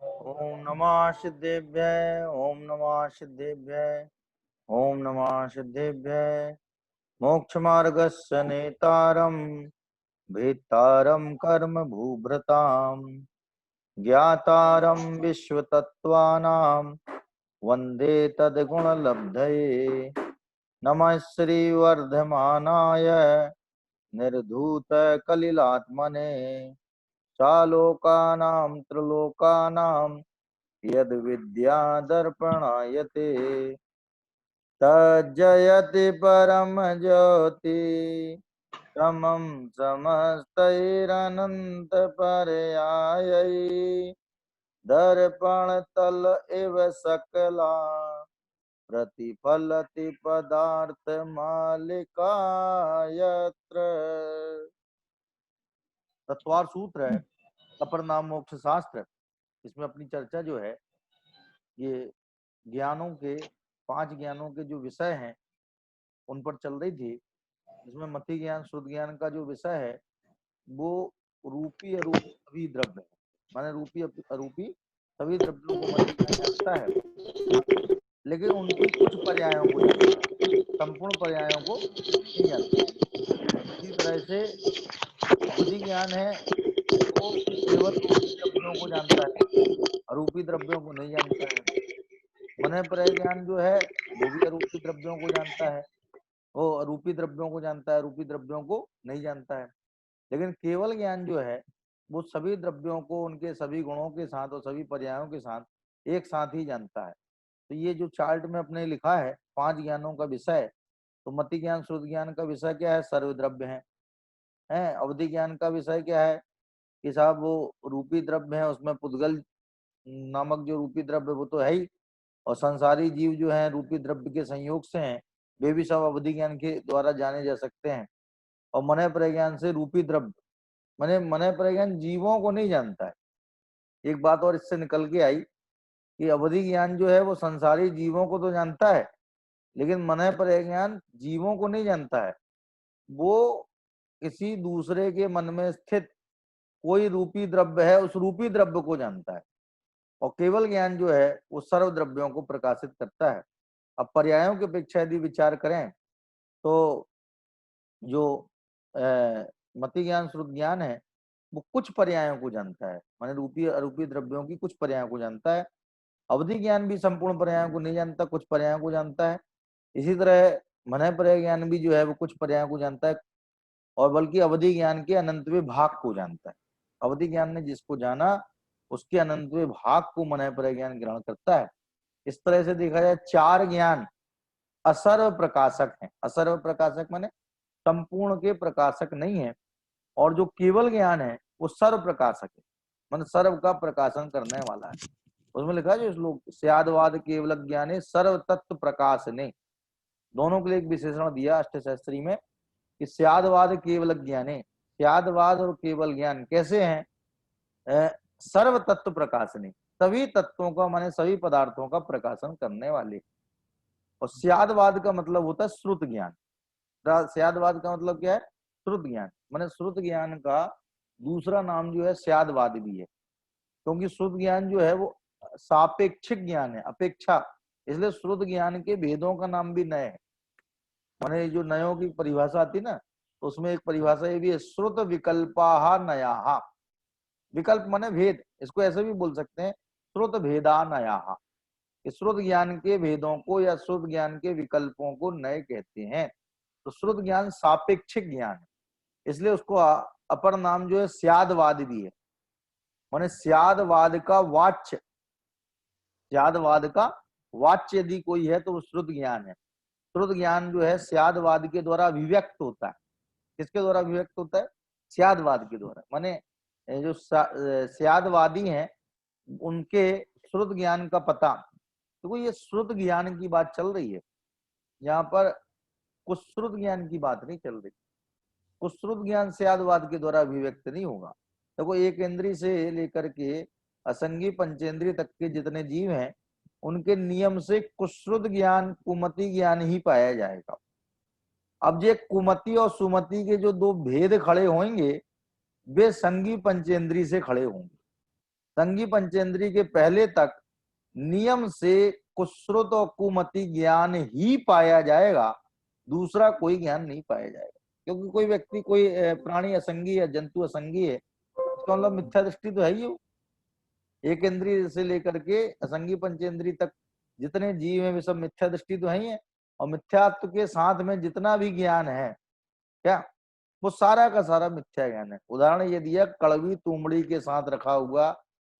ओम नमः सिद्धेभ्य ओम नमः सिद्धेभ्य ओम नमः सिद्धेभ्य मोक्षमार्गस्य नेतारं भेत्तारं कर्म भूभृतां ज्ञातारं विश्वतत्त्वानां वन्दे तद्गुणलब्धये नमः श्रीवर्धमानाय निर्धूतकलिलात्मने चालोकानां त्रिलोकानां यद्विद्यादर्पणायते तज्जयति परमज्योति समं समस्तैरनन्तपर्यायै दर्पणतल इव सकला प्रतिफलति पदार्थमालिका यत्र। तत्वार सूत्र है अपर नाम मोक्ष शास्त्र। इसमें अपनी चर्चा जो है ये ज्ञानों के 5 ज्ञानों के जो विषय हैं उन पर चल रही थी। इसमें मति ज्ञान शुद्ध ज्ञान का जो विषय है वो रूपी अरूपी सभी द्रव्य है, माने रूपी अरूपी सभी द्रव्यों को मति ज्ञान जानता है, लेकिन उनकी कुछ पर्यायों को जानता है, संपूर्ण पर्यायों को नहीं जानता। इसी तरह से अवधि ज्ञान है वो केवल रूपी द्रव्यों को जानता है, अरूपी द्रव्यों को नहीं जानता है। मन पर्याय ज्ञान जो है वो भी अरूपी द्रव्यों को जानता है, वो अरूपी द्रव्यों को जानता है, रूपी द्रव्यों को नहीं जानता है। लेकिन केवल ज्ञान जो है वो सभी द्रव्यों को उनके सभी गुणों के साथ और सभी पर्यायों के साथ एक साथ ही जानता है। तो ये जो चार्ट में अपने लिखा है 5 ज्ञानों का विषय, तो मति ज्ञान शुद्ध ज्ञान का विषय क्या है? सर्वद्रव्य है। अवधि ज्ञान का विषय क्या है कि साहब वो रूपी द्रव्य है, उसमें पुद्गल नामक जो रूपी द्रव्य वो तो है ही, और संसारी जीव जो है रूपी द्रव्य के संयोग से हैं, वे भी सब अवधि ज्ञान के द्वारा जाने जा सकते हैं। और मन प्रज्ञान से रूपी द्रव्य मन प्रज्ञान जीवों को नहीं जानता है। एक बात और इससे निकल के आई कि अवधि ज्ञान जो है वो संसारी जीवों को तो जानता है, लेकिन मन प्रज्ञान जीवों को नहीं जानता है। वो किसी दूसरे के मन में स्थित कोई रूपी द्रव्य है उस रूपी द्रव्य को जानता है। और केवल ज्ञान जो है वो सर्व द्रव्यों को प्रकाशित करता है। अब पर्यायों की अपेक्षा यदि विचार करें तो जो मति ज्ञान श्रुत ज्ञान है वो कुछ पर्यायों को जानता है, माने रूपी अरूपी द्रव्यों की कुछ पर्यायों को जानता है। अवधि ज्ञान भी संपूर्ण पर्यायों को नहीं जानता, कुछ पर्यायों को जानता है। इसी तरह मन पर्याय ज्ञान भी जो है वो कुछ पर्यायों को जानता है, और बल्कि अवधि ज्ञान के अनंतवें भाग को जानता है। अवधि ज्ञान ने जिसको जाना उसके अनंतवें भाग को मन पर्याय ज्ञान ग्रहण करता है। इस तरह से देखा जाए 4 ज्ञान असर्व प्रकाशक हैं। असर्व प्रकाशक माने संपूर्ण के प्रकाशक नहीं है, और जो केवल ज्ञान है वो सर्व प्रकाशक है, मतलब सर्व का प्रकाशन करने वाला है। उसमें लिखा है जो श्लोक स्यादवाद केवल ज्ञाने सर्व तत्व प्रकाश ने, दोनों के लिए एक विशेषण दिया अष्टशास्त्री में कि स्यादवाद केवल ज्ञाने, स्यादवाद और केवल ज्ञान कैसे हैं? सर्व तत्व प्रकाशने, सभी तत्वों का माने सभी पदार्थों का प्रकाशन करने वाले। और स्यादवाद का मतलब होता है श्रुत ज्ञान। स्यादवाद का मतलब क्या है? श्रुत ज्ञान, माने श्रुत ज्ञान का दूसरा नाम जो है स्यादवाद भी है, क्योंकि श्रुत ज्ञान जो है वो सापेक्षिक ज्ञान है, अपेक्षा, इसलिए श्रुत ज्ञान के भेदों का नाम भी नय है। माने जो नयों की परिभाषा आती ना, तो उसमें एक परिभाषा ये भी है, श्रुत विकल्पाहा नयाहा। विकल्प माने भेद, इसको ऐसे भी बोल सकते हैं श्रुत भेदा नयाहा। श्रुत ज्ञान के भेदों को या श्रुत ज्ञान के विकल्पों को नए कहते हैं। तो श्रुत ज्ञान सापेक्षिक ज्ञान है, इसलिए उसको अपर नाम जो है स्यादवाद भी है। माने स्यादवाद का वाच्य, स्यादवाद का वाच्य यदि कोई है तो वो श्रुत ज्ञान है। श्रुत ज्ञान जो है स्यादवाद के द्वारा अभिव्यक्त होता है। किसके द्वारा अभिव्यक्त होता है? स्यादवाद के द्वारा। माने जो स्यादवादी हैं उनके श्रुत ज्ञान का पता, तो ये श्रुत ज्ञान की बात चल रही है, यहाँ पर कुछ श्रुत ज्ञान की बात नहीं चल रही। कुछ श्रुत ज्ञान स्यादवाद के द्वारा अभिव्यक्त नहीं होगा। देखो एक इंद्रिय से लेकर के असंगी पंचेंद्रिय तक के जितने जीव हैं उनके नियम से कुश्रुत ज्ञान कुमति ज्ञान ही पाया जाएगा। अब ये कुमति और सुमति के जो दो भेद खड़े होंगे वे संगी पंचेंद्रिय से खड़े होंगे। संगी पंचेंद्री के पहले तक नियम से कुश्रुत और कुमति ज्ञान ही पाया जाएगा, दूसरा कोई ज्ञान नहीं पाया जाएगा। क्योंकि कोई व्यक्ति, कोई प्राणी असंगी है, जंतु असंगी है, इसका मतलब मिथ्या दृष्टि तो है ही। एक इंद्रिय से लेकर के असंगी पंचेंद्री तक जितने जीव हैं वे सब मिथ्या दृष्टि तो है ही है। और मिथ्यात्व के साथ में जितना भी ज्ञान है क्या, वो सारा का सारा मिथ्या ज्ञान है। उदाहरण ये दिया, कड़वी तुमड़ी के साथ रखा हुआ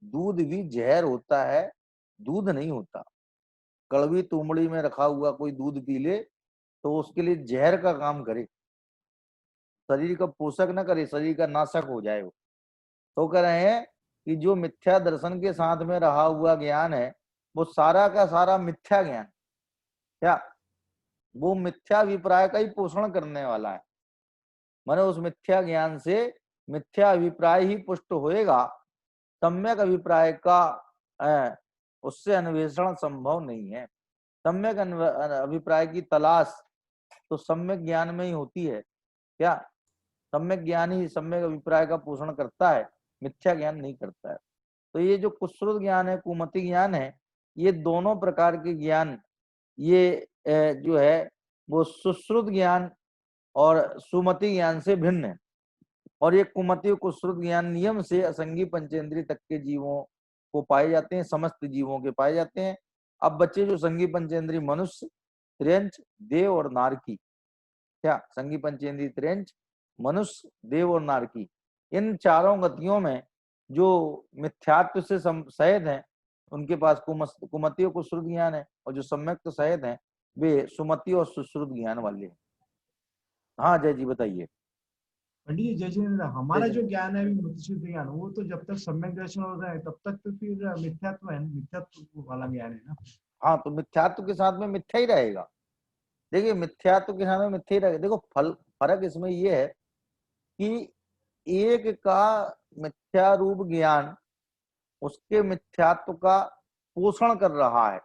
दूध भी जहर होता है, दूध नहीं होता। कड़वी तुमड़ी में रखा हुआ कोई दूध पी ले तो उसके लिए जहर का काम करे, शरीर का पोषक न करे, शरीर का नाशक हो जाए वो। तो कह रहे हैं कि जो मिथ्या दर्शन के साथ में रहा हुआ ज्ञान है वो सारा का सारा मिथ्या ज्ञान, क्या वो मिथ्या अभिप्राय का ही पोषण करने वाला है। माने उस मिथ्या ज्ञान से मिथ्या अभिप्राय ही पुष्ट होएगा, सम्यक अभिप्राय का उससे अन्वेषण संभव नहीं है। सम्यक अभिप्राय की तलाश तो सम्यक ज्ञान में ही होती है। क्या सम्यक ज्ञान ही सम्यक अभिप्राय का पोषण करता है, मिथ्या ज्ञान नहीं करता है। तो ये जो कुश्रुत ज्ञान है, कुमति ज्ञान है, ये दोनों प्रकार के ज्ञान ये जो है वो सुश्रुत ज्ञान और सुमति ज्ञान से भिन्न है। और ये कुमति और कुश्रुत ज्ञान नियम से असंगी पंचेंद्रिय तक के जीवों को पाए जाते हैं, समस्त जीवों के पाए जाते हैं। अब बच्चे जो संगी पंचेंद्रिय मनुष्य, त्र्यंच, देव और नारकी, क्या संगी पंचेंद्रिय त्र्यंच, मनुष्य, देव और नारकी, इन चारों गतियों में जो मिथ्यात्व से सहित हैं उनके पास कुमति और कुश्रुत ज्ञान है, और जो सम्यक तो सहित हैं वे सुमति और सुश्रुत ज्ञान वाले हैं। हाँ जय जी बताइए। पंडित जी जय जिनेन्द्र, हमारा जो ज्ञान है मुक्तिशुद्ध ज्ञान, वो तो जब तक सम्यक दर्शन होता है तब तक तो फिर मिथ्यात्व है, मिथ्यात्व वाला ज्ञान है ना। हाँ तो मिथ्यात्व के साथ में मिथ्या ही रहेगा। देखिए मिथ्यात्व के साथ में मिथ्या ही रहेगा। देखो फर्क इसमें ये है कि एक का मिथ्या रूप ज्ञान उसके मिथ्यात्व का पोषण कर रहा है,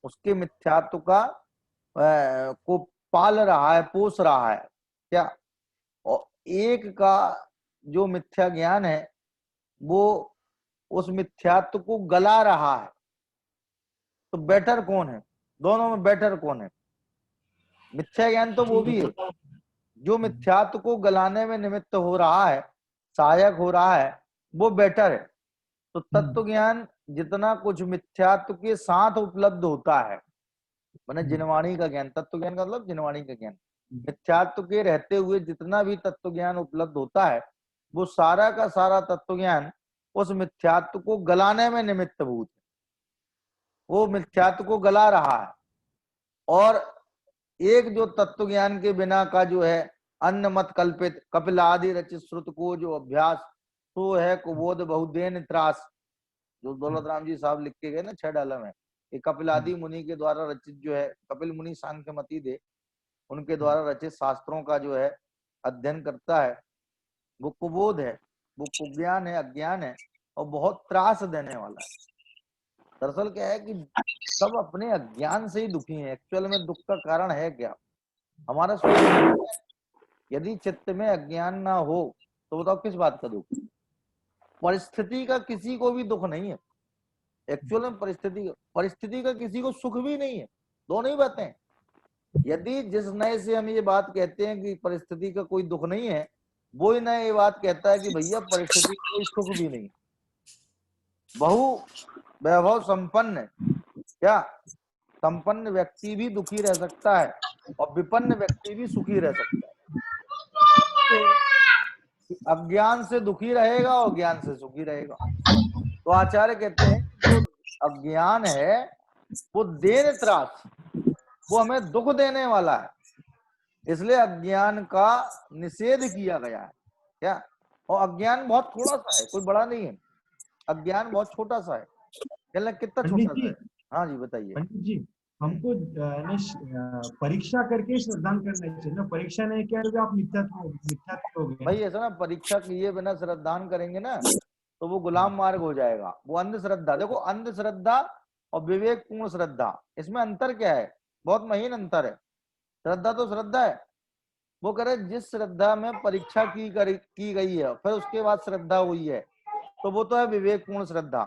उसके मिथ्यात्व का को पाल रहा है, पोष रहा है। क्या और एक का जो मिथ्या ज्ञान है वो उस मिथ्यात्व को गला रहा है। तो बेटर कौन है, दोनों में बेटर कौन है? मिथ्या ज्ञान तो वो भी है जो मिथ्यात्व को गलाने में निमित्त हो रहा है, सहायक हो रहा है, वो बेटर है। तो तत्व ज्ञान जितना कुछ मिथ्यात्व के साथ उपलब्ध होता है, मैंने जिनवाणी का ज्ञान, तत्व ज्ञान का मतलब जिनवाणी का ज्ञान, मिथ्यात्व के रहते हुए जितना भी तत्व ज्ञान उपलब्ध होता है वो सारा का सारा तत्व ज्ञान उस मिथ्यात्व को गलाने में निमित्त भूत है, वो मिथ्यात्व को गला रहा है। और एक जो तत्व ज्ञान के बिना का जो है अन्न मत कल्पित कपिल आदि रचित श्रुत को जो अभ्यास तो है कुबोध बहुदेन त्रास, जो दौलत राम जी साहब लिख के गए ना 6 डाला में, ये कपिल आदि मुनि के द्वारा रचित जो है, कपिल मुनि सांख्य मति दे उनके द्वारा रचित शास्त्रों का जो है अध्ययन करता है, वो कुबोध है, वो कुज्ञान है, अज्ञान है और बहुत त्रास देने वाला है। दरअसल क्या है कि सब अपने अज्ञान से ही दुखी हैं। एक्चुअल में दुख का कारण है क्या? हमारा स्वरूप। यदि चित्त में अज्ञान ना हो तो बताओ किस बात का दुख? परिस्थिति का किसी को भी दुख नहीं है। एक्चुअल में परिस्थिति का किसी को सुख भी नहीं है। दोनों ही बातें। यदि जिस नए से हम ये बात कहते हैं कि परिस्थिति का कोई दुख नहीं है, वो ही नया ये बात कहता है कि भैया परिस्थिति का कोई सुख भी नहीं। बहु वैभव संपन्न, क्या संपन्न व्यक्ति भी दुखी रह सकता है और विपन्न व्यक्ति भी सुखी रह सकता है। अज्ञान से दुखी रहेगा और ज्ञान से सुखी रहेगा। तो आचार्य कहते हैं जो अज्ञान है वो देन त्रास, वो हमें दुख देने वाला है, इसलिए अज्ञान का निषेध किया गया है। क्या और अज्ञान बहुत थोड़ा सा है, कोई बड़ा नहीं है, अज्ञान बहुत छोटा सा है। कितना छोटा सा है? हाँ जी बताइए। पंडित जी हमको परीक्षा करके श्रद्धान करना चाहिए ना, परीक्षा नहीं किया तो आप मिथ्यात्व हो गए। भाई ऐसा ना, परीक्षा किए बिना श्रद्धान करेंगे ना तो वो गुलाम मार्ग हो जाएगा, वो अंधश्रद्धा। देखो अंधश्रद्धा और विवेकपूर्ण श्रद्धा, इसमें अंतर क्या है? बहुत महीन अंतर है। श्रद्धा तो श्रद्धा है, वो कह रहे जिस श्रद्धा में परीक्षा की गई है फिर उसके बाद श्रद्धा हुई है, तो वो तो है विवेकपूर्ण श्रद्धा,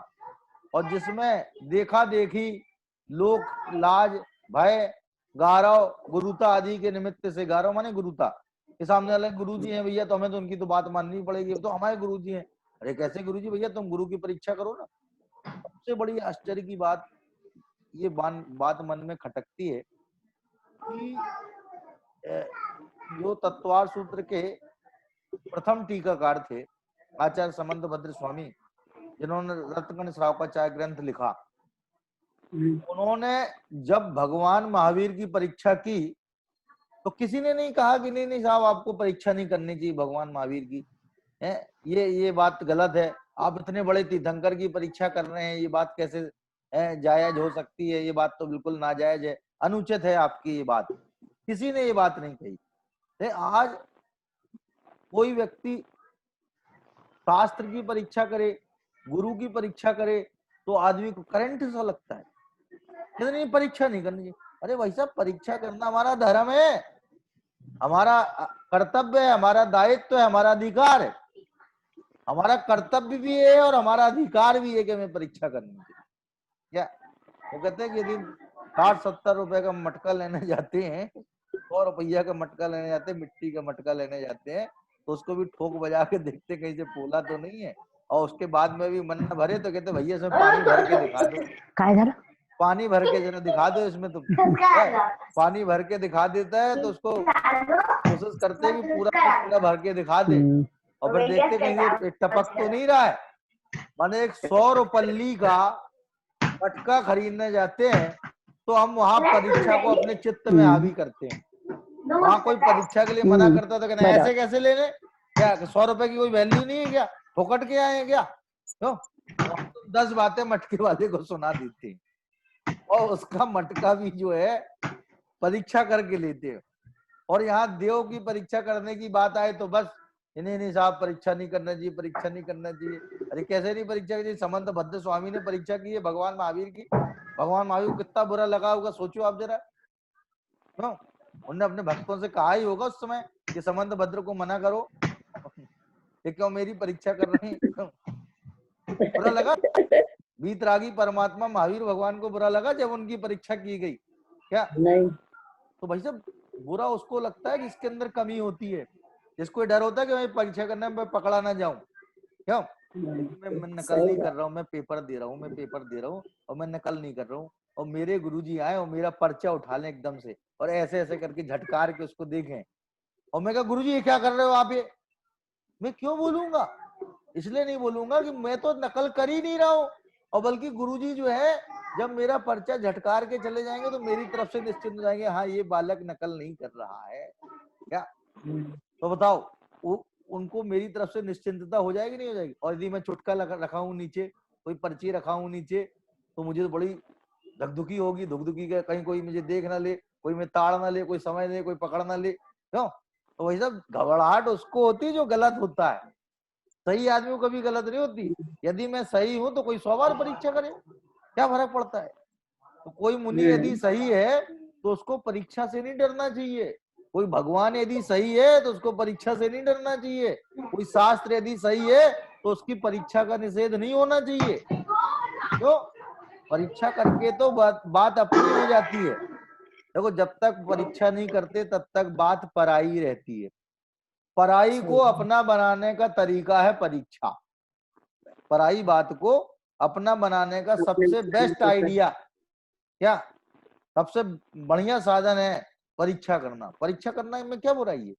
और जिसमें देखा देखी, लोक लाज, भय, गौरव, गुरुता आदि के निमित्त से, गौरव माने गुरुता, के सामने वाले गुरु जी हैं भैया, तो हमें तो उनकी तो बात माननी पड़ेगी, तो हमारे गुरु जी हैं। अरे कैसे गुरु जी भैया, तुम गुरु की परीक्षा करो ना। सबसे बड़ी आश्चर्य की बात, ये बात मन में खटकती है कि जो तत्वार सूत्र के प्रथम टीकाकार थे आचार्य समंत भद्र स्वामी, जिन्होंने रत्नगण श्रावकाचार्य ग्रंथ लिखा, उन्होंने जब भगवान महावीर की परीक्षा की तो किसी ने नहीं कहा कि नहीं नहीं साहब आपको परीक्षा नहीं करनी चाहिए भगवान महावीर की, है ये बात गलत है, आप इतने बड़े तीर्थंकर की परीक्षा कर रहे हैं, ये बात कैसे जायज हो सकती है, ये बात तो बिल्कुल नाजायज है, अनुचित है आपकी ये बात। किसी ने ये बात नहीं कही। आज कोई व्यक्ति शास्त्र की परीक्षा करे, गुरु की परीक्षा करे, तो आदमी को करंट सा लगता है, नहीं परीक्षा नहीं करनी चाहिए। अरे भाई साहब, परीक्षा करना हमारा धर्म है, हमारा कर्तव्य है, हमारा दायित्व है, हमारा अधिकार है, हमारा कर्तव्य भी है और हमारा अधिकार भी है कि हमें परीक्षा करनी चाहिए। क्या वो कहते हैं कि यदि 60-70 रुपए का मटका लेने जाते हैं, 100 रुपया का मटका लेने जाते हैं, मिट्टी का मटका लेने जाते हैं, तो उसको भी ठोक बजा के देखते कहीं से पोला तो नहीं है, और उसके बाद में भी मन न भरे तो कहते भैया इसमें पानी भर के दिखा दो, पानी भर के जरा दिखा दो इसमें, तो पानी भर के दिखा देता है, तो उसको कोशिश करते कि पूरा भर के दिखा दे, और फिर देखते कहीं से टपक तो नहीं रहा है। माने एक 100 रुपल्ली का मटका खरीदने जाते हैं, तो हम वहां परीक्षा को अपने चित्त में हावी करते हैं। वहां कोई परीक्षा के लिए मना करता तो कहना ऐसे कैसे लेने, क्या 100 रुपए की कोई वैल्यू नहीं है क्या, फुकट के आए हैं क्या, क्यों? तो 10 बातें मटके वाले को सुना देते हैं, और उसका मटका भी जो है परीक्षा करके लेते हैं। और यहाँ देव की परीक्षा करने की बात आए तो बस नहीं साहब परीक्षा नहीं करना चाहिए, परीक्षा नहीं करना चाहिए। अरे कैसे नहीं परीक्षा की, समंत भद्र स्वामी ने परीक्षा की है भगवान महावीर की, भगवान महावीर को कितना बुरा लगा होगा, सोचो आप जरा, क्यों? उन्होंने अपने भक्तों से कहा ही होगा उस समय कि समंत भद्र को मना करो, ये क्यों मेरी परीक्षा कर रहे हैं, बुरा लगा? वीतरागी परमात्मा महावीर भगवान को बुरा लगा जब उनकी परीक्षा की गई क्या? नहीं। तो भाई साहब बुरा उसको लगता है कि इसके अंदर कमी होती है, जिसको डर होता है कि मैं परीक्षा करने में पकड़ा ना जाऊं, क्यों? मैं नकल नहीं कर रहा हूँ, मैं पेपर दे रहा हूँ, और मैं नकल नहीं कर रहा हूँ, और मेरे गुरुजी आए और मेरा पर्चा उठा लें एकदम से और ऐसे ऐसे करके झटकार के उसको देखें, और मैं कहा गुरुजी ये क्या कर रहे हो आप, ये मैं क्यों बोलूंगा? इसलिए नहीं बोलूंगा कि मैं तो नकल कर ही नहीं रहा हूँ, और बल्कि गुरुजी जो है जब मेरा पर्चा झटकार के चले जाएंगे तो मेरी तरफ से निश्चिंत हो जाएंगे, हाँ ये बालक नकल नहीं कर रहा है क्या। तो बताओ उनको मेरी तरफ से निश्चिंतता हो जाएगी नहीं हो जाएगी? और यदि मैं चुटका रखा हूँ नीचे, कोई पर्ची रखा हूँ नीचे, तो मुझे तो बड़ी धकधुकी होगी, धुकधुकी का कहीं कोई मुझे देख ना ले, कोई मैं ताड़ ना ले, कोई समझ ले, कोई पकड़ ना ले, क्यों? तो वही सब घबराहट उसको होती है जो गलत होता है, सही आदमी को कभी गलत नहीं होती। यदि मैं सही हूं तो कोई 100 बार परीक्षा करे, क्या फर्क पड़ता है? तो कोई मुनि यदि सही है तो उसको परीक्षा से नहीं डरना चाहिए, कोई भगवान यदि सही है तो उसको परीक्षा से नहीं डरना चाहिए, कोई शास्त्र यदि सही है तो उसकी परीक्षा का निषेध नहीं होना चाहिए। तो परीक्षा करके तो बात अपनी हो जाती है। देखो जब तक परीक्षा नहीं करते तब तक बात पराई रहती है, पराई को अपना बनाने का तरीका है परीक्षा, पराई बात को अपना बनाने का सबसे बेस्ट आइडिया क्या, सबसे बढ़िया साधन है परीक्षा करना। परीक्षा करना में क्या बुराई है?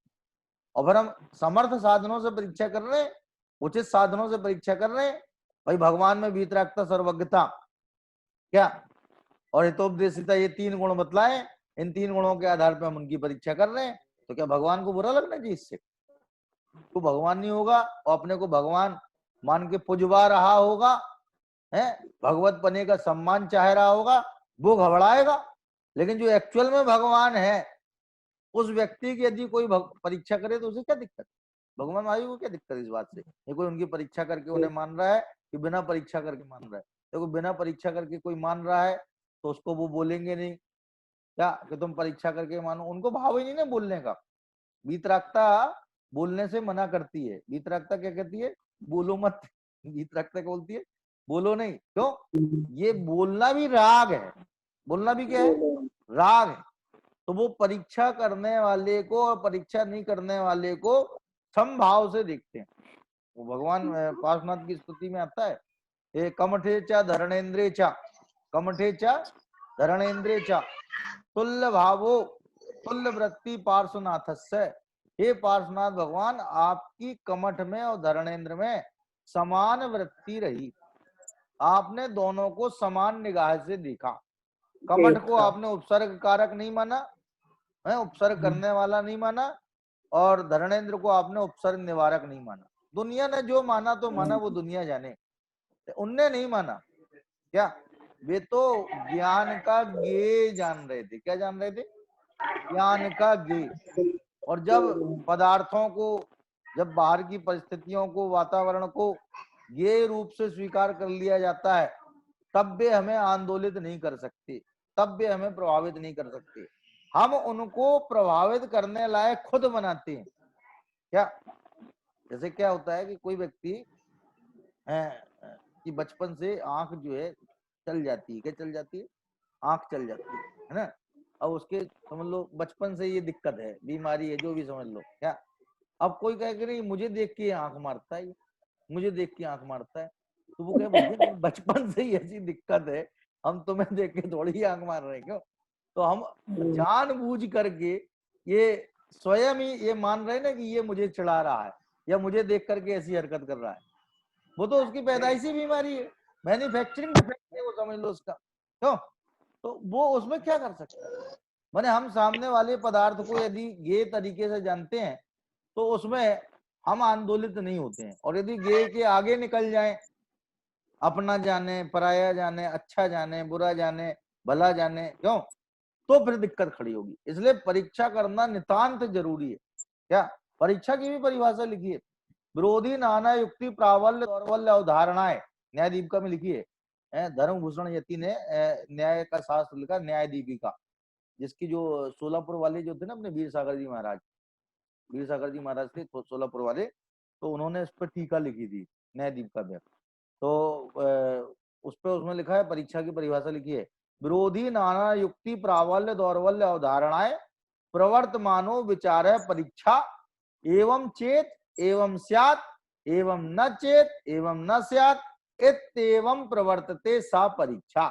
और फिर हम समर्थ साधनों से परीक्षा कर रहे हैं, उचित साधनों से परीक्षा कर रहे हैं, भाई भगवान में वीतरागता, सर्वज्ञता क्या और हितोपदेशिता, ये 3 गुण बतलाए, इन 3 गुणों के आधार पर हम उनकी परीक्षा कर रहे हैं, तो क्या भगवान को बुरा लगना चाहिए इससे? तो भगवान नहीं होगा और अपने को भगवान मान के पुजवा रहा होगा, है भगवत पने का सम्मान चाह रहा होगा, वो घबराएगा। लेकिन जो एक्चुअल में भगवान है उस व्यक्ति की यदि कोई परीक्षा करे तो उसे क्या दिक्कत? भगवान आयु को क्या दिक्कत इस बात से? ये कोई उनकी परीक्षा करके उन्हें मान रहा है कि बिना परीक्षा करके मान रहा है? देखो बिना परीक्षा करके कोई मान रहा है तो उसको वो बोलेंगे नहीं क्या कि तुम परीक्षा करके मानो, उनको भाव ही नहीं ना बोलने का। वीतरागता बोलने से मना करती है, वीतरागता क्या कहती है? बोलो मत, गीत रखते बोलती है बोलो नहीं, क्यों? ये बोलना भी राग है, बोलना भी क्या है, राग है। तो वो परीक्षा करने वाले को और परीक्षा नहीं करने वाले को समभाव से देखते हैं। वो भगवान पार्श्वनाथ की स्तुति में आता है, ये कमठे चा धरणेन्द्रे चा, कमठे चा धरणेन्द्रे चा तुल्य भावो तुल्य वृत्ति पार्श्वनाथस्य। हे पार्श्वनाथ भगवान, आपकी कमठ में और धरणेन्द्र में समान वृत्ति रही, आपने दोनों को समान निगाह से देखा। कमठ को आपने उपसर्ग कारक नहीं माना है, उपसर्ग करने वाला नहीं माना, और धरणेन्द्र को आपने उपसर्ग निवारक नहीं माना। दुनिया ने जो माना तो माना, वो दुनिया जाने, उनने नहीं माना। क्या? वे तो ज्ञान का ज्ञेय जान रहे थे। क्या जान रहे थे? ज्ञान का ज्ञेय। और जब पदार्थों को, जब बाहर की परिस्थितियों को, वातावरण को ज्ञेय रूप से स्वीकार कर लिया जाता है, तब वे हमें आंदोलित नहीं कर सकते, तब वे हमें प्रभावित नहीं कर सकते। हम उनको प्रभावित करने लायक खुद बनाते हैं। क्या? जैसे क्या होता है कि कोई व्यक्ति कि बचपन से आंख जो है चल जाती है। क्या चल जाती है? आंख चल जाती है ना। अब उसके समझ लो बचपन से ये दिक्कत है, बीमारी है, जो भी समझ लो। क्या? अब कोई कहे कि नहीं मुझे देख के आंख मारता है, मुझे देख के आंख मारता है, तो वो कहे भैया बचपन से ही ऐसी दिक्कत है, हम तुम्हें देख के थोड़ी ही आंख मार रहे हैं। क्यों? तो हम जानबूझ करके ये स्वयं ही ये मान रहे ना कि ये मुझे चिढ़ा रहा है या मुझे देख करके ऐसी हरकत कर रहा है। वो तो उसकी पैदाइशी बीमारी है, मैन्युफैक्चरिंग डिफेक्ट है, वो समझ लो उसका। क्यों? तो वो उसमें क्या कर सकता है? माने हम सामने वाले पदार्थ को यदि ये तरीके से जानते हैं तो उसमें हम आंदोलित नहीं होते हैं। और यदि गे के आगे निकल जाएं, अपना जाने, पराया जाने, अच्छा जाने, बुरा जाने, भला जाने, क्यों, तो फिर दिक्कत खड़ी होगी। इसलिए परीक्षा करना नितांत जरूरी है। क्या? परीक्षा की भी परिभाषा लिखी है, विरोधी नाना युक्ति प्रावल्य दौर्बल्य अवधारणाएं, न्याय दीपिका में लिखी है। धर्मभूषण यति ने न्याय का शास्त्र लिखा, न्याय दीपिका, जिसकी जो सोलापुर वाले जो थे ना अपने वीर सागर जी महाराज, वीर सागर जी महाराज थे सोलापुर वाले, तो उन्होंने इस पर टीका लिखी थी न्याय दीपिका में। तो उस पर उसमें लिखा है, परीक्षा की परिभाषा लिखी है, विरोधी नाना युक्ति प्रावल्य दौर्बल्य अवधारणाएं प्रवर्तमानो विचार है परीक्षा एवं चेत एवं स्यात् एवं न चेत एवं न स्यात् इत्येवं प्रवर्तते सा परीक्षा।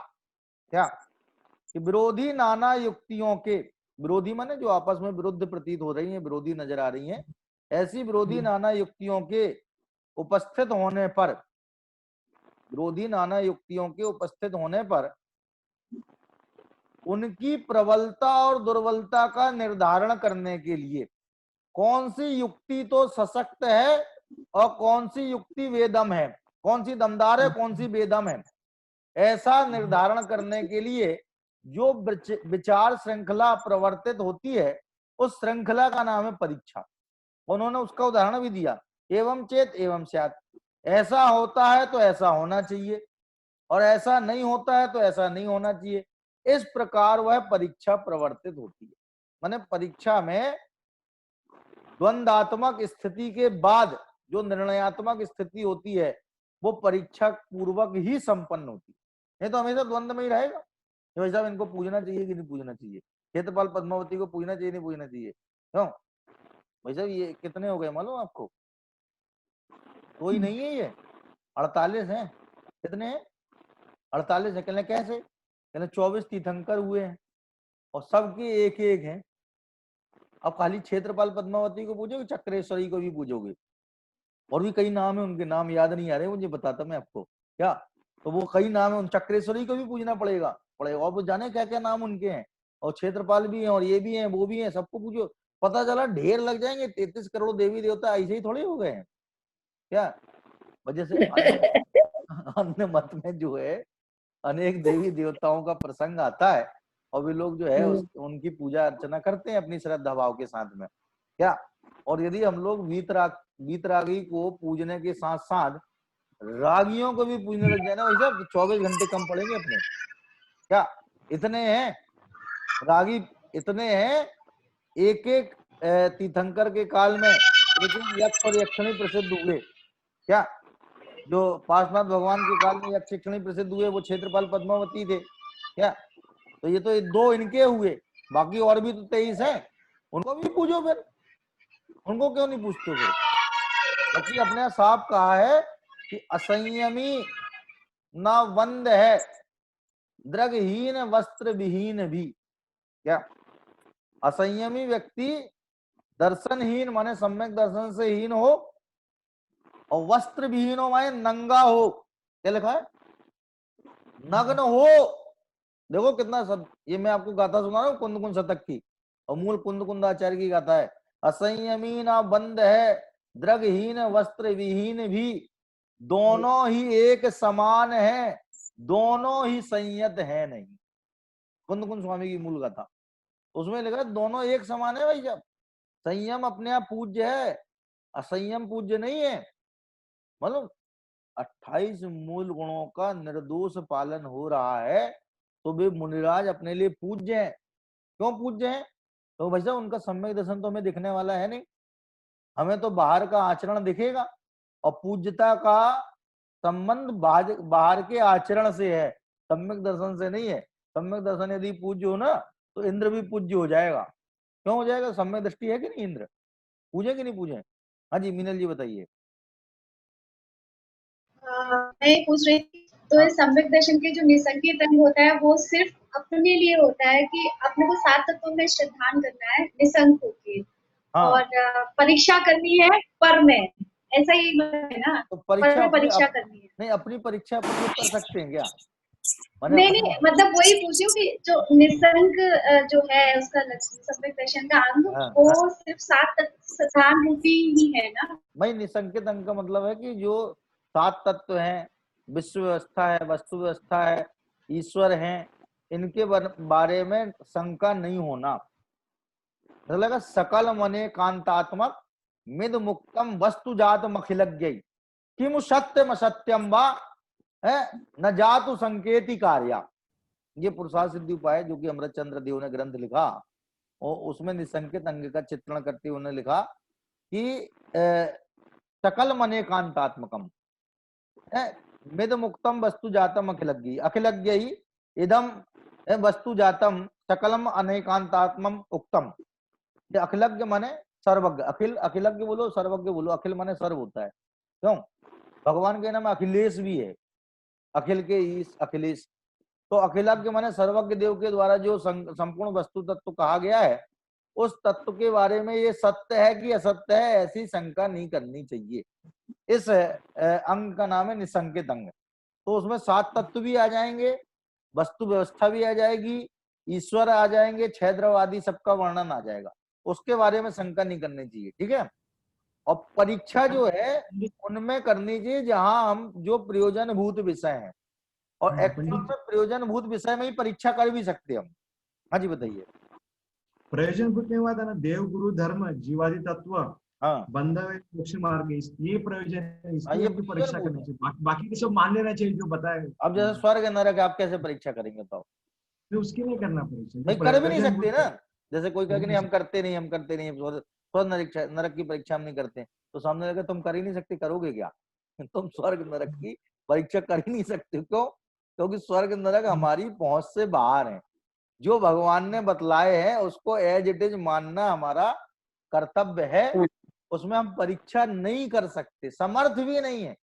क्या? कि विरोधी नाना युक्तियों के, विरोधी माने जो आपस में विरुद्ध प्रतीत हो रही हैं, विरोधी नजर आ रही हैं, ऐसी विरोधी नाना युक्तियों के उपस्थित होने पर, विरोधी नाना युक्तियों के उपस्थित होने पर उनकी प्रबलता और दुर्बलता का निर्धारण करने के लिए कौन सी युक्ति तो सशक्त है और कौन सी युक्ति बेदम है, कौन सी दमदार है, कौन सी बेदम है, ऐसा निर्धारण करने के लिए जो विचार श्रृंखला प्रवर्तित होती है, उस श्रृंखला का नाम है परीक्षा। उन्होंने उसका उदाहरण भी दिया, एवं चेत एवं स्यात्, ऐसा होता है तो ऐसा होना चाहिए, और ऐसा नहीं होता है तो ऐसा नहीं होना चाहिए। इस प्रकार वह परीक्षा प्रवर्तित होती है। माने परीक्षा में द्वंद्वात्मक स्थिति के बाद जो निर्णयात्मक स्थिति होती है, वो परीक्षा पूर्वक ही संपन्न होती है। नहीं तो हमेशा द्वंद्व में ही रहेगा, भाई साहब इनको पूजना चाहिए कि नहीं पूजना चाहिए, क्षेत्रपाल पद्मावती को पूजना चाहिए नहीं पूजना चाहिए। क्यों भाई साहब? ये कितने हो गए मालूम आपको? कोई नहीं है, ये 48 हैं। कितने हैं? 48 है। कहने कैसे? कहने 24 तीर्थंकर हुए हैं और सबके एक एक हैं। अब खाली क्षेत्रपाल पद्मावती को पूजोगे, चक्रेश्वरी को भी पूजोगे, और भी कई नाम है उनके, नाम याद नहीं आ रहे मुझे, बताता मैं आपको। क्या? तो वो कई नाम है, उन चक्रेश्वरी को भी पूजना पड़ेगा। और वो जाने क्या क्या नाम उनके हैं, और क्षेत्रपाल भी हैं, और ये भी हैं, वो भी हैं, सबको पूजो। पता चला ढेर लग जाएंगे, 33 करोड़ देवी देवता ऐसे ही थोड़े हो गए हैं। क्या वजह से अन्य मत में जो है अनेक देवी देवताओं का प्रसंग आता है, और वे लोग जो है उनकी पूजा अर्चना करते हैं अपनी श्रद्धा भाव के साथ में। क्या? और यदि हम लोग वीतरागी को पूजने के साथ साथ रागियों को भी पूजने लग जाए ना, वैसे 24 घंटे कम पड़ेंगे अपने। क्या? इतने हैं रागी, इतने हैं, एक एक तीर्थंकर के काल में एक एक यक्ष और यक्षिणी प्रसिद्ध हुए। क्या? जो पार्श्वनाथ भगवान के काल में यक्षिणी प्रसिद्ध हुए वो क्षेत्रपाल पद्मावती थे क्या। तो ये तो 2 इनके हुए, बाकी और भी तो 23 हैं, उनको भी पूजो फिर, उनको क्यों नहीं पूछते फिर। क्योंकि अपने साफ कहा है कि असंयमी न वंद है, द्रगहीन वस्त्र विहीन भी। क्या असंयमी व्यक्ति दर्शनहीन माने सम्यक दर्शन से हीन हो, और वस्त्र विहीन हो माने नंगा हो। क्या लिखा है, नग्न हो। देखो कितना सब, ये मैं आपको गाथा सुना रहा हूँ कुंद कुंद शतक की, और मूल कुंद कुंदाचार्य की गाथा है। असंयमी ना बंद है, द्रगहीन वस्त्र विहीन भी, दोनों ही एक समान है, दोनों ही संयत है नहीं। कुंद कुंद स्वामी की मूल गाथा, उसमें लिखा है दोनों एक समान है भाई। जब संयम अपने आप पूज्य है, असंयम पूज्य नहीं है। मतलब 28 मूल गुणों का निर्दोष पालन हो रहा है, तो वे मुनिराज अपने लिए पूज्य हैं। क्यों पूज्य हैं? तो भाई साहब उनका सम्यक दर्शन तो हमें दिखने वाला है नहीं, हमें तो बाहर का आचरण दिखेगा, और पूज्यता का संबंध बाहर के आचरण से है, सम्यक दर्शन से नहीं है। सम्यक दर्शन यदि पूज्य हो ना, तो इंद्र भी पूज्य हो जाएगा। क्यों हो जाएगा? सम्यक दृष्टि है कि नहीं, इंद्र पूजे कि नहीं पूजे। हाँ जी मीनल जी बताइए। मैं ये पूछ रही थी, तो हाँ। सम्यक दर्शन के जो निसंकेत अंग होता है वो सिर्फ अपने लिए होता है कि अपने को 7 तत्वों में श्रद्धान करना है निसंक होके, हाँ और परीक्षा करनी है पर में, ऐसा ही है ना? तो पर परीक्षा में परीक्षा करनी है। नहीं, अपनी परीक्षा अपन लोग कर सकते हैं क्या? माने नहीं अपन नहीं, मतलब वही पूछ रही हूँ कि जो निसंक जो है उसका सम्यक दर्शन का अंग, हाँ, वो सिर्फ 7 तत्व श्रद्धान रूपी ही है ना? भाई निसंकेत अंग का मतलब है कि जो 7 तत्व हैं, विश्व व्यवस्था है, वस्तु व्यवस्था है, ईश्वर हैं, इनके बारे में शंका नहीं होना। मतलब सकल मने कांतात्मक मिद मुक्तम वस्तु जात मखिलज्ञ किमु सत्यम असत्यम वा है न जातु संकेति कार्या। ये पुरुषार्थ सिद्धि उपाय जो कि अमृत चंद्र देव ने ग्रंथ लिखा, और उसमें निसंकेत अंग का चित्रण करते हुए लिखा कि सकल मने कांतात्मकम मिद मुक्तम वस्तु जातम अखिलज्ञ अखिलज्ञ ही इदम वस्तु जातम सकलम अनेकांतात्मम उक्तम। ये अखिलज्ञ माने सर्वज्ञ, अखिल अखिलज्ञ बोलो, सर्वज्ञ बोलो। अखिल माने सर्व होता है। क्यों? भगवान के नाम अखिलेश भी है, अखिल के ईश अखिलेश। तो अखिलज्ञ माने सर्वज्ञ देव के द्वारा जो संपूर्ण वस्तु तत्व कहा गया है, उस तत्व के बारे में ये सत्य है कि असत्य है, ऐसी शंका नहीं करनी चाहिए। इस अंग का नाम है निसंकेत अंग। तो उसमें 7 तत्व भी आ जाएंगे, वस्तु व्यवस्था भी आ जाएगी, ईश्वर आ जाएंगे, 6 द्रव आदि सबका वर्णन आ जाएगा। उसके बारे में शंका नहीं करनी चाहिए, ठीक है। और परीक्षा जो है उनमें करनी चाहिए जहां हम जो प्रयोजनभूत विषय हैं, और एक्चुअल पंडित में प्रयोजनभूत विषय में ही परीक्षा कर भी सकते हम। हाँ जी बताइए। प्रयोजन कुछ नहीं हुआ था ना, देव गुरु धर्म जीवादि तत्व हाँ बंधव मोक्ष मार्ग, ये प्रयोजन है, हाँ, इसकी ये उनकी परीक्षा प्रयोजनभूत करनी है। चाहिए। बाकी तो सब मान लेना चाहिए जो बताए, अब जैसे स्वर्ग नरक आप कैसे परीक्षा करेंगे बताओ? फिर उसकी नहीं करना परीक्षा भाई जो कर भी नहीं प्रयोजन सकते ना। जैसे कोई कहे कर कि नहीं नहीं हम सकते। करते नहीं, हम करते नहीं, स्वर्ग नरक की परीक्षा हम नहीं करते, तो सामने लगा तुम कर ही नहीं सकते, करोगे क्या? तुम स्वर्ग नरक की परीक्षा कर ही नहीं सकते। क्यों? क्योंकि स्वर्ग नरक हमारी पहुंच से बाहर है। जो भगवान ने बतलाए हैं उसको एज इट इज मानना हमारा कर्तव्य है, उसमें हम परीक्षा नहीं कर सकते, समर्थ भी नहीं है।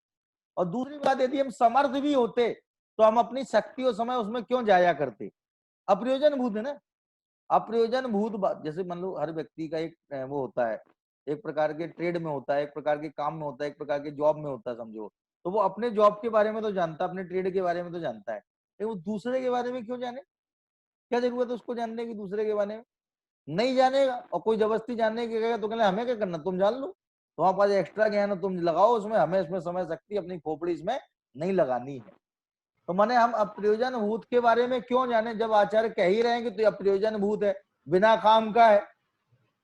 और दूसरी बात, यदि हम समर्थ भी होते तो हम अपनी शक्ति और समय उसमें क्यों जाया करते? अप्रयोजन भूत है ना। अप्रयोजन भूत बात, जैसे मान लो हर व्यक्ति का एक वो होता है, एक प्रकार के ट्रेड में होता है, एक प्रकार के काम में होता है, एक प्रकार के जॉब में होता है, समझो। तो वो अपने जॉब के बारे में तो जानता है, अपने ट्रेड के बारे में तो जानता है, लेकिन वो दूसरे के बारे में क्यों जाने? क्या जरूरत है उसको जानने की दूसरे के बारे में? नहीं जानेगा, और कोई जबरदस्ती जानने की कहेगा तो कहले हमें क्या करना, तुम जान लो, तुम्हारे पास एक्स्ट्रा ज्ञान है तुम लगाओ उसमें, हमें इसमें समय शक्ति अपनी खोपड़ी इसमें नहीं लगानी है। तो माने हम अप्रयोजन भूत के बारे में क्यों जाने, जब आचार्य कह ही रहे हैं कि तो अप्रयोजन भूत है, बिना काम का है।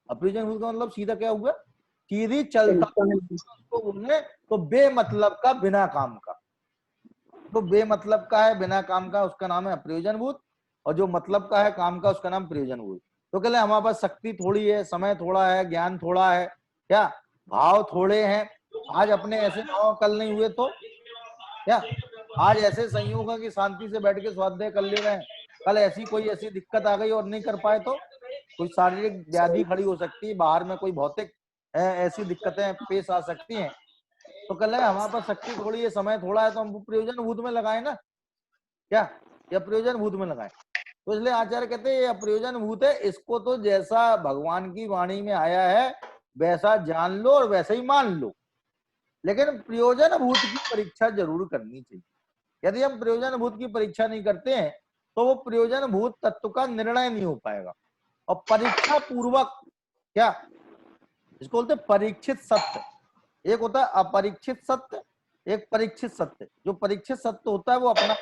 अप्रयोजन भूत का मतलब सीधा क्या हुआ, सीधी चलता उसको बोलने, तो बेमतलब का, बिना काम का। तो बेमतलब का है, बिना काम का, उसका नाम है अप्रयोजन भूत, और जो मतलब का है, काम का, उसका नाम प्रयोजन भूत। तो कहले हमारे पास शक्ति थोड़ी है, समय थोड़ा है, ज्ञान थोड़ा है, क्या भाव थोड़े हैं, आज अपने ऐसे भाव कल नहीं हुए, तो क्या आज ऐसे संयोग है कि शांति से बैठ के स्वाध्याय कर ले रहे हैं, कल ऐसी दिक्कत आ गई और नहीं कर पाए तो कोई शारीरिक व्याधि खड़ी हो सकती है, बाहर में कोई भौतिक ऐसी दिक्कतें पेश आ सकती हैं, तो कल है हमारे पास शक्ति थोड़ी है, समय थोड़ा है, तो हम प्रयोजन भूत में लगाए ना, क्या या प्रयोजन भूत में लगाए। तो इसलिए आचार्य कहते हैं ये अप्रयोजन भूत है, इसको तो जैसा भगवान की वाणी में आया है वैसा जान लो और वैसा ही मान लो, लेकिन प्रयोजन भूत की परीक्षा जरूर करनी चाहिए। यदि हम प्रयोजन भूत की परीक्षा नहीं करते हैं तो वो प्रयोजन भूत तत्व का निर्णय नहीं हो पाएगा। और परीक्षा पूर्वक क्या इसको बोलते परीक्षित सत्य, एक होता है अपरीक्षित सत्य, एक परीक्षित सत्य। जो परीक्षित सत्य होता है वो अपना,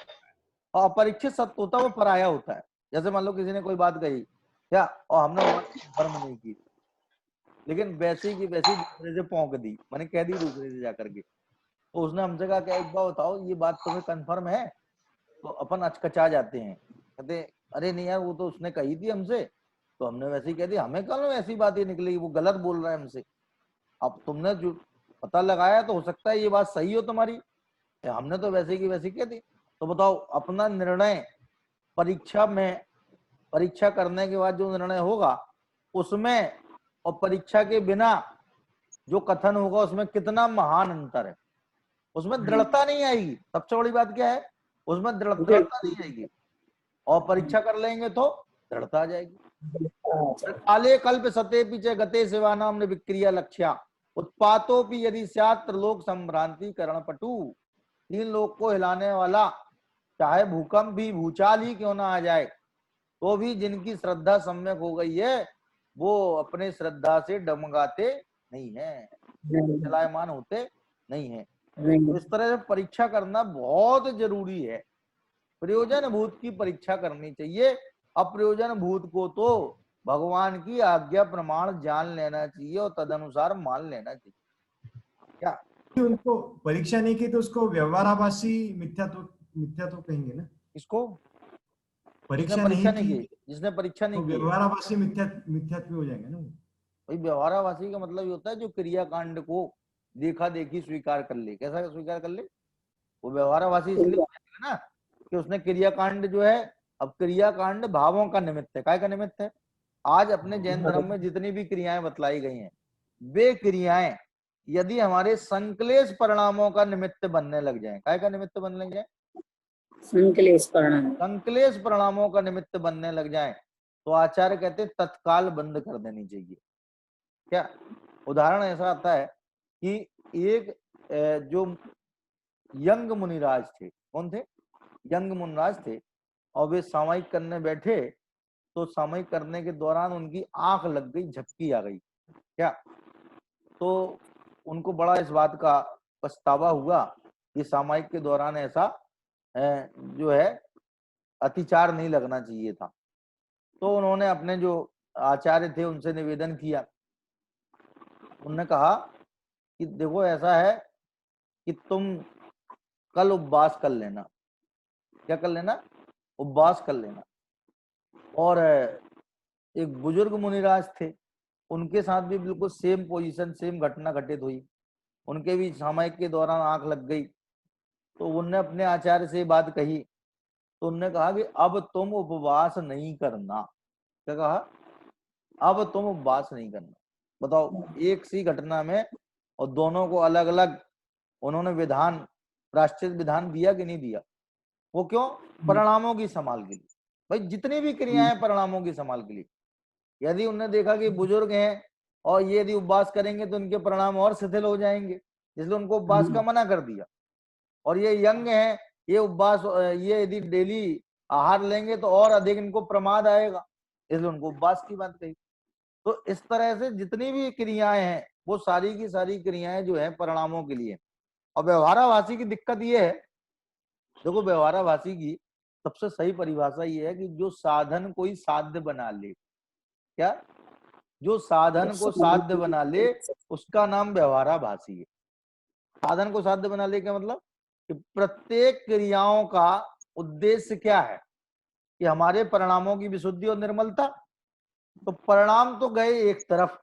और अपरीक्षित सत्य होता है वो पराया होता है। जैसे मान लो किसी ने कोई बात कही क्या और हमने कंफर्म नहीं की, लेकिन वैसे की वैसी दूसरे से पौंक दी, मैंने कह दी दूसरे से जाकर के, तो उसने हमसे कहा क्या एक बार बताओ ये बात तुम्हें कंफर्म है, तो अपन अचकचा जाते हैं, कहते अरे नहीं यार वो तो उसने कही थी हमसे, तो हमने वैसे ही कह दी, हमें कल ऐसी बात ही निकलेगी, वो गलत बोल रहा है हमसे। अब तुमने जो पता लगाया तो हो सकता है ये बात सही हो तुम्हारी, हमने तो वैसे की वैसी कह दी। तो बताओ अपना निर्णय परीक्षा में, परीक्षा करने के बाद जो निर्णय होगा उसमें और परीक्षा के बिना जो कथन होगा उसमें कितना महान अंतर है। उसमें दृढ़ता नहीं आएगी, सबसे बड़ी बात क्या है, उसमें दृढ़ता नहीं आएगी, और परीक्षा कर लेंगे तो दृढ़ता आ जाएगी। काले कल्प सते पीछे गते सेवानाम विक्रिया लक्ष्या उत्पातोपि यदि स्यात् त्रिलोक संभ्रांति करण पटु। तीन लोक को हिलाने वाला चाहे भूकंप भी, भूचाल ही क्यों ना आ जाए, तो भी जिनकी श्रद्धा सम्यक हो गई है वो अपने श्रद्धा से डगमगाते नहीं है, चलायमान होते नहीं है। इस तरह से परीक्षा करना बहुत जरूरी है। प्रयोजन भूत की परीक्षा करनी चाहिए, अप्रयोजन भूत को तो भगवान की आज्ञा प्रमाण जान लेना चाहिए और तदनुसार मान लेना चाहिए। क्या उनको परीक्षा नहीं की तो उसको व्यवहाराभासी मिथ्यात्व कहेंगे ना? इसको परीक्षा नहीं की जिसने परीक्षा तो नहीं की व्यवहाराभासी मिथ्यात्व हो जाएंगे ना। भाई व्यवहाराभासी का मतलब ये होता है जो क्रियाकांड को देखा देखी स्वीकार कर ले। कैसा स्वीकार कर ले? वो व्यवहाराभासी इसलिए हो जाएगा ना कि उसने क्रियाकांड जो है, अब क्रियाकांड भावों का निमित्त है, काय का निमित्त है। आज अपने जैन धर्म में जितनी भी क्रियाएं बतलाई गई हैं वे क्रियाएं यदि हमारे संक्लेश परिणामों का निमित्त बनने लग जाए, काय का निमित्त बनने लग जाए, संक्लेश परिणामों का निमित्त बनने लग जाए, तो आचार्य कहते तत्काल बंद कर देनी चाहिए। क्या उदाहरण ऐसा आता है कि एक जो यंग मुनिराज थे, कौन थे, यंग मुनिराज थे, और वे सामयिक करने बैठे तो सामयिक करने के दौरान उनकी आंख लग गई, झपकी आ गई। क्या तो उनको बड़ा इस बात का पछतावा हुआ कि सामयिक के दौरान ऐसा जो है अतिचार नहीं लगना चाहिए था। तो उन्होंने अपने जो आचार्य थे उनसे निवेदन किया। उन्होंने कहा कि देखो ऐसा है कि तुम कल उपवास कर लेना। क्या कर लेना? उपवास कर लेना। और एक बुजुर्ग मुनिराज थे, उनके साथ भी बिल्कुल सेम पोजीशन, सेम घटना घटित हुई। उनके भी सामयिक के दौरान आंख लग गई। तो उनने अपने आचार्य से बात कही, तो उनने कहा कि अब तुम उपवास नहीं करना। क्या कहा? अब तुम उपवास नहीं करना। बताओ एक सी घटना में और दोनों को अलग अलग उन्होंने विधान, प्रायश्चित विधान दिया कि नहीं दिया? वो क्यों? परिणामों की संभाल के लिए। भाई जितनी भी क्रियाएं परिणामों की संभाल के लिए। यदि उन्होंने देखा कि बुजुर्ग हैं और ये यदि उपवास करेंगे तो इनके परिणाम और शिथिल हो जाएंगे, इसलिए उनको उपवास का मना कर दिया। और ये यंग हैं, ये उपवास, ये यदि डेली आहार लेंगे तो और अधिक इनको प्रमाद आएगा, इसलिए उनको उपवास की बात कही। तो इस तरह से जितनी भी क्रियाएं हैं वो सारी की सारी क्रियाएं जो है परिणामों के लिए। और व्यवहाराभासी की दिक्कत ये है, देखो व्यवहाराभासी की सबसे सही परिभाषा ये है कि जो साधन कोई साध्य बना ले। क्या? जो साधन को साध्य बना ले उसका नाम व्यवहाराभासी है। साधन को साध्य बना ले क्या मतलब? कि प्रत्येक क्रियाओं का उद्देश्य क्या है कि हमारे परिणामों की विशुद्धि और निर्मलता। तो परिणाम तो गए एक तरफ,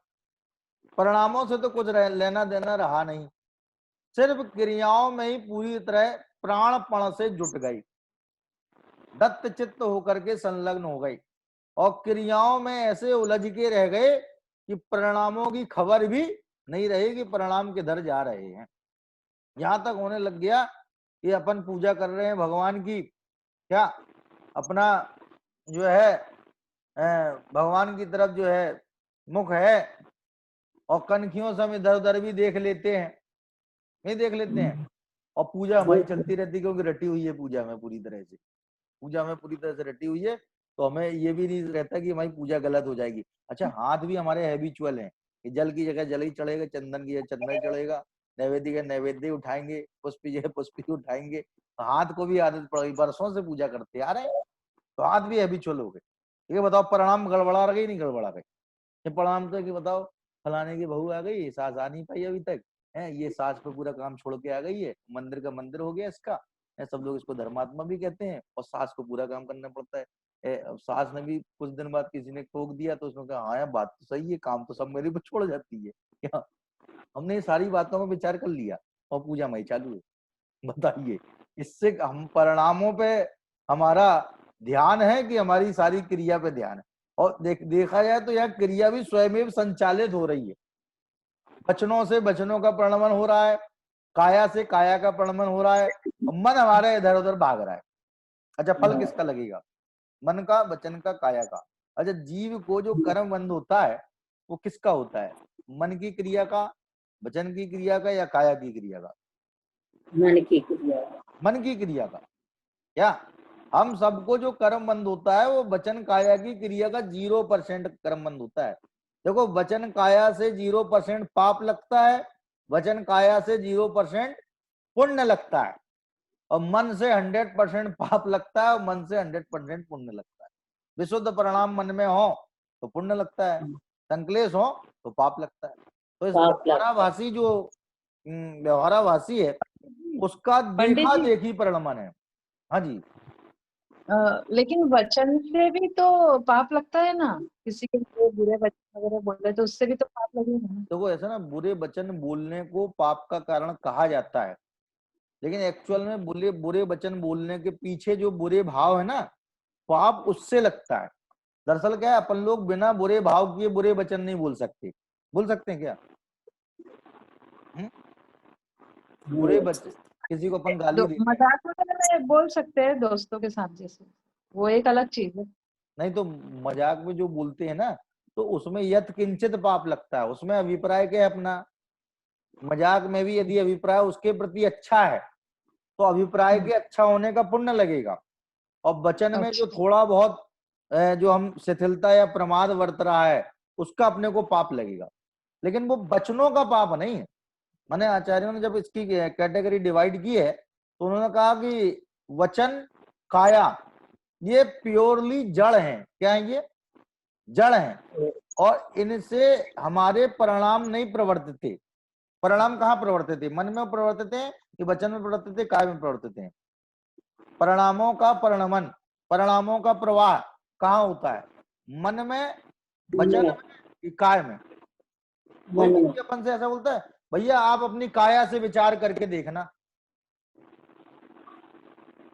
परिणामों से तो कुछ लेना देना रहा नहीं, सिर्फ क्रियाओं में ही पूरी तरह प्राणपण से जुट गई, दत्त चित्त होकर के संलग्न हो गई और क्रियाओं में ऐसे उलझ के रह गए कि परिणामों की खबर भी नहीं रही कि परिणाम किधर जा रहे हैं। यहां तक होने लग गया कि अपन पूजा कर रहे हैं भगवान की, क्या अपना जो है भगवान की तरफ जो है मुख है और कनखियों से हम इधर उधर भी देख लेते हैं, नहीं देख लेते हैं, और पूजा हमारी चलती रहती है क्योंकि रटी हुई है पूजा में पूरी तरह से, पूजा में पूरी तरह से रटी हुई है। तो हमें ये भी नहीं रहता कि हमारी पूजा गलत हो जाएगी। अच्छा, हाथ भी हमारे हैबिचुअल हैं कि जल की जगह जल ही चढ़ेगा, चंदन की जगह चंदन चढ़ेगा, नैवेद्य का नैवेद्य उठाएंगे, पुष्प की जगह पुष्प ही उठाएंगे। तो हाथ को भी आदत पड़ गई, बरसों से पूजा करते आ रहे हैं तो हाथ भी हैबिचुअल हो गए। ये बताओ परिणाम गड़बड़ा गई नहीं गड़बड़ा गई? ये परिणाम तो कि बताओ फलाने की बहू आ गई, सास आ नहीं पाई अभी तक है, ये सास पे पूरा काम छोड़ के आ गई है, मंदिर का मंदिर हो गया इसका है, सब लोग इसको धर्मात्मा भी कहते हैं और सास को पूरा काम करना पड़ता है। अब सास ने भी कुछ दिन बाद किसी ने टोक दिया तो उसने कहा हाँ यार बात तो सही है, काम तो सब मेरे पे छोड़ जाती है क्या? हमने ये सारी बातों में विचार कर लिया और पूजा में ही चालू है। बताइए इससे हम परिणामों पे हमारा ध्यान है कि हमारी सारी क्रिया पे ध्यान है? और देखा जाए तो यह क्रिया भी स्वयं संचालित हो रही है। वचनों से वचनों का प्रणमन हो रहा है, काया से काया का प्रणमन हो रहा है, और मन हमारा इधर उधर भाग रहा है। अच्छा, फल किसका लगेगा? मन का, वचन का, काया का। अच्छा, जीव को जो कर्म बंध होता है वो किसका होता है? मन की क्रिया का, वचन की क्रिया का, या काया की क्रिया का? मन की क्रिया। मन की क्रिया का। क्या हम सबको जो कर्म बंध होता है वो वचन काया की क्रिया का 0% कर्म बंध होता है। देखो, वचन काया से 0% पाप लगता है, वचन काया से 0% पुण्य लगता है, और मन से 100% पाप लगता है और मन से 100% पुण्य लगता है। विशुद्ध परिणाम मन में हो तो पुण्य लगता है, संकलेश हो तो पाप लगता है। तो इस व्यवहाराभासी जो व्यवहाराभासी है उसका देखा देखी परिणाम है। हाँ जी। लेकिन वचन से भी तो पाप लगता है ना, किसी के लिए बुरे वचन वगैरह बोले तो उससे भी तो पाप लगेगा ना। तो वो ऐसा ना, बुरे वचन बोलने को पाप का कारण कहा जाता है, लेकिन एक्चुअल में बुरे वचन बोलने के पीछे जो बुरे भाव है ना, पाप उससे लगता है। दरअसल क्या है, अपन लोग बिना बुरे भाव किए बुरे वचन नहीं बोल सकते। बोल सकते हैं क्या? बुरे वचन, किसी को अपन गाली देते हैं, मजाक वगैरह में बोल सकते हैं दोस्तों के साथ, जैसे वो एक अलग चीज है। नहीं तो मजाक में जो बोलते हैं ना, तो उसमें यत किंचित पाप लगता है। उसमें अभिप्राय क्या है अपना? मजाक में भी यदि अभिप्राय उसके प्रति अच्छा है तो अभिप्राय के अच्छा होने का पुण्य लगेगा, और वचन में जो थोड़ा बहुत जो हम शिथिलता या प्रमाद वर्त रहा है उसका अपने को पाप लगेगा, लेकिन वो वचनों का पाप नहीं है। माने आचार्यों ने जब इसकी कैटेगरी डिवाइड की है तो उन्होंने कहा कि वचन काया ये प्योरली जड़ हैं। क्या है ये? जड़ हैं, और इनसे हमारे परिणाम नहीं प्रवर्तित थे। परिणाम कहाँ प्रवर्तित थे? मन में प्रवर्तित है कि वचन में प्रवर्तित है, काय में प्रवर्तित है? परिणामों का परिणमन, परिणामों का प्रवाह कहाँ होता है? मन में, वचन में, काय में? कोई व्यक्ति अपन से ऐसा बोलता है भैया आप अपनी काया से विचार करके देखना,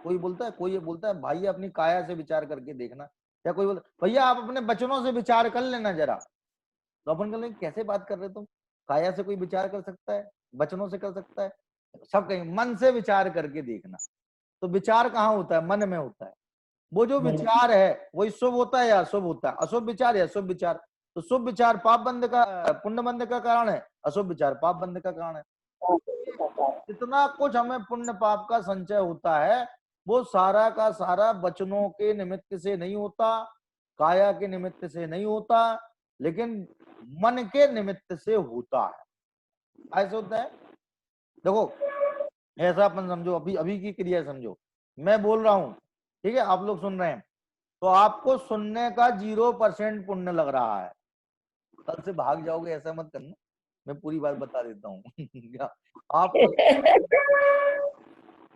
कोई बोलता है, कोई ये बोलता है भाई अपनी काया से विचार करके देखना, या कोई बोलता भैया आप अपने वचनों से विचार कर लेना जरा। तो अपन कहते कैसे बात कर रहे तुम? काया से कोई विचार कर सकता है? वचनों से कर सकता है? सब कहीं मन से विचार करके देखना। तो विचार कहाँ होता है? मन में होता है। वो जो विचार है वही शुभ होता है या अशुभ होता है? अशुभ विचार या शुभ विचार? तो शुभ विचार पाप बंध का, पुण्य बंध का कारण है, अशुभ विचार पाप बंध का कारण है। जितना कुछ हमें पुण्य पाप का संचय होता है वो सारा का सारा वचनों के निमित्त से नहीं होता, काया के निमित्त से नहीं होता, लेकिन मन के निमित्त से होता है। ऐसा होता है। देखो ऐसा अपन समझो, अभी अभी की क्रिया समझो, मैं बोल रहा हूं, ठीक है, आप लोग सुन रहे हैं, तो आपको सुनने का 0% पुण्य लग रहा है। कल से भाग जाओगे ऐसा मत करना, मैं पूरी बात बता देता हूँ। आपको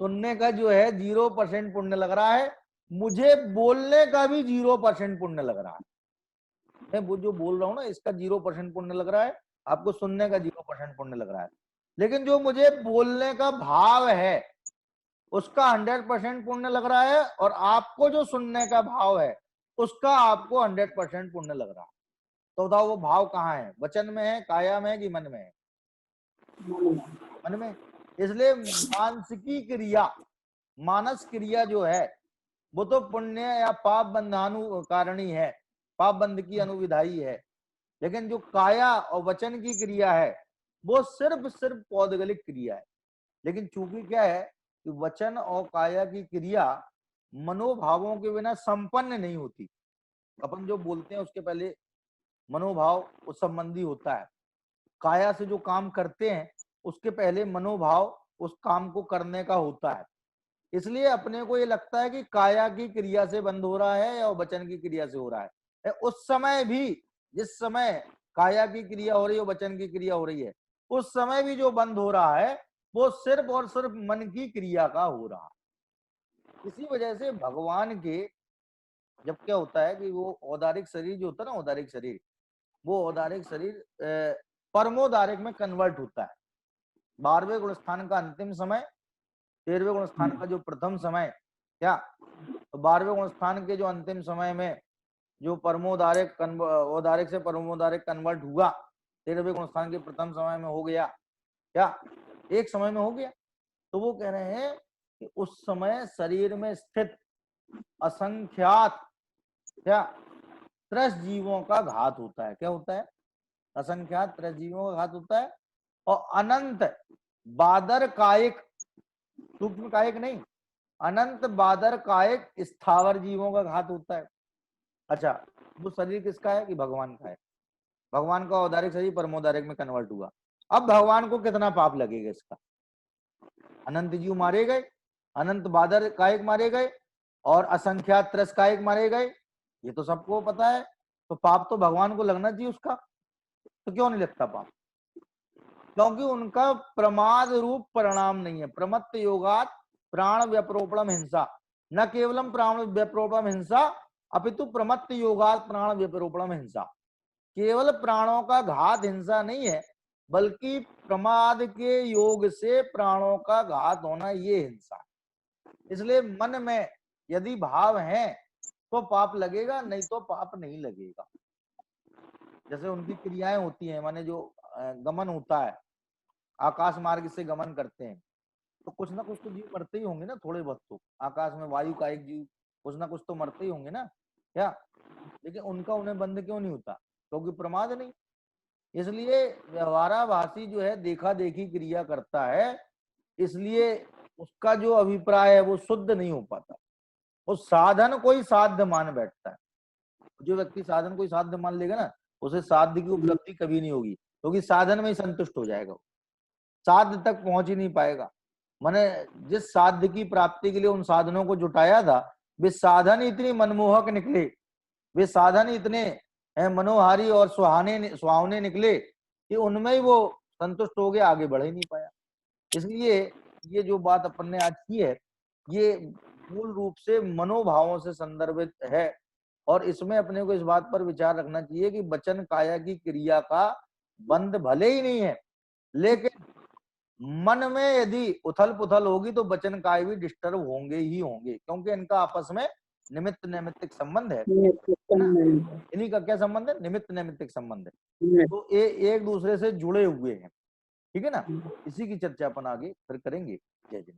सुनने का जो है 0% पुण्य लग रहा है, मुझे बोलने का भी 0% पुण्य लग रहा है। मैं वो जो बोल रहा हूँ ना इसका 0% पुण्य लग रहा है, आपको सुनने का 0% पुण्य लग रहा है, लेकिन जो मुझे बोलने का भाव है उसका 100% पुण्य लग रहा है, और आपको जो सुनने का भाव है उसका आपको 100% पुण्य लग रहा है। तो बताओ वो भाव कहाँ है, वचन में है, काया में है कि मन में है? मन में। इसलिए मानसिकी क्रिया, मानस क्रिया जो है वो तो पुण्य या पाप बंधानु कारणी है, पाप बंध की अनुविधाई है। लेकिन जो काया और वचन की क्रिया है वो सिर्फ पौद्गलिक क्रिया है। लेकिन चूंकि क्या है कि वचन और काया की क्रिया मनोभावों के बिना संपन्न नहीं होती। अपन जो बोलते हैं उसके पहले मनोभाव उस संबंधी होता है। काया से जो काम करते हैं उसके पहले मनोभाव उस काम को करने का होता है। इसलिए अपने को ये लगता है कि काया की क्रिया से बंद हो रहा है या वचन की क्रिया से हो रहा है। उस समय भी, जिस समय काया की क्रिया हो रही है, वचन की क्रिया हो रही है, उस समय भी जो बंद हो रहा है वो सिर्फ और सिर्फ मन की क्रिया का हो रहा है। इसी वजह से भगवान के जब क्या होता है कि वो औदारिक शरीर जो होता है ना, औदारिक शरीर, वो औदारिक शरीर परमोदारिक में कन्वर्ट होता है। 12वें गुण स्थान का अंतिम समय, 13वें गुण स्थान का जो प्रथम समय, क्या तो 12वें गुण स्थान के जो अंतिम समय में जो परमोदारिक औदारिक से परमोदारिक कन्वर्ट हुआ, 13वें गुण स्थान के प्रथम समय में हो गया, क्या एक समय में हो गया। तो वो कह रहे हैं कि उस समय शरीर में स्थित असंख्यात क्या त्रस जीवों का घात होता है। क्या होता है? असंख्यात त्रस जीवों का घात होता है, और अनंत बादर कायिक, सूक्ष्म कायिक नहीं, अनंत बादर कायिक स्थावर जीवों का घात होता है। अच्छा, वो शरीर किसका है? कि भगवान का है। भगवान का औदारिक शरीर परमोदारिक में कन्वर्ट हुआ। अब भगवान को कितना पाप लगेगा इसका? अनंत जीव मारे गए, अनंत बादर कायिक मारे गए, और असंख्यात त्रस कायिक मारे गए, ये तो सबको पता है। तो पाप तो भगवान को लगना चाहिए उसका, तो क्यों नहीं लगता पाप? क्योंकि उनका प्रमाद रूप परिणाम नहीं है। प्रमत्त योगात प्राण व्यपरोपणम हिंसा, न केवलम प्राण व्यपरोपणम हिंसा अपितु प्रमत्त योगात प्राण व्यपरोपणम हिंसा। केवल प्राणों का घात हिंसा नहीं है, बल्कि प्रमाद के योग से प्राणों का घात होना ये हिंसा है। इसलिए मन में यदि भाव है तो पाप लगेगा, नहीं तो पाप नहीं लगेगा। जैसे उनकी क्रियाएं होती हैं, माने जो गमन होता है, आकाश मार्ग से गमन करते हैं, तो कुछ ना कुछ तो जीव मरते ही होंगे ना, थोड़े बहुत तो। आकाश में वायु का एक जीव कुछ ना कुछ तो मरते ही होंगे ना, क्या? लेकिन उनका उन्हें बंध क्यों नहीं होता? क्योंकि प्रमाद नहीं। इसलिए व्यवहाराभासी जो है देखा देखी क्रिया करता है, इसलिए उसका जो अभिप्राय है वो शुद्ध नहीं हो पाता। उस साधन कोई साध्य मान बैठता है। जो व्यक्ति साधन कोई साध्य मान लेगा ना, उसे साध्य की उपलब्धि कभी नहीं होगी, क्योंकि साधन में ही संतुष्ट हो जाएगा, साध्य तक पहुंच ही नहीं पाएगा। मैंने जिस साध्य की प्राप्ति के लिए उन साधनों को जुटाया था, वे साधन इतनी मनमोहक निकले, वे साधन इतने मनोहारी और सुहावने निकले कि उनमें ही वो संतुष्ट हो गया, आगे बढ़ ही नहीं पाया। इसलिए ये जो बात अपन ने आज की है, ये मूल रूप से मनोभावों से संदर्भित है, और इसमें अपने को इस बात पर विचार रखना चाहिए कि वचन काया की क्रिया का बंध भले ही नहीं है, लेकिन मन में यदि उथल पुथल होगी तो वचन काय भी डिस्टर्ब होंगे ही होंगे, क्योंकि इनका आपस में निमित्त नैमित्तिक संबंध है ना। इन्हीं का क्या संबंध है? निमित्त नैमित्तिक संबंध है। तो एक दूसरे से जुड़े हुए हैं, ठीक है ना। इसी की चर्चा अपन आगे फिर करेंगे। जय जय।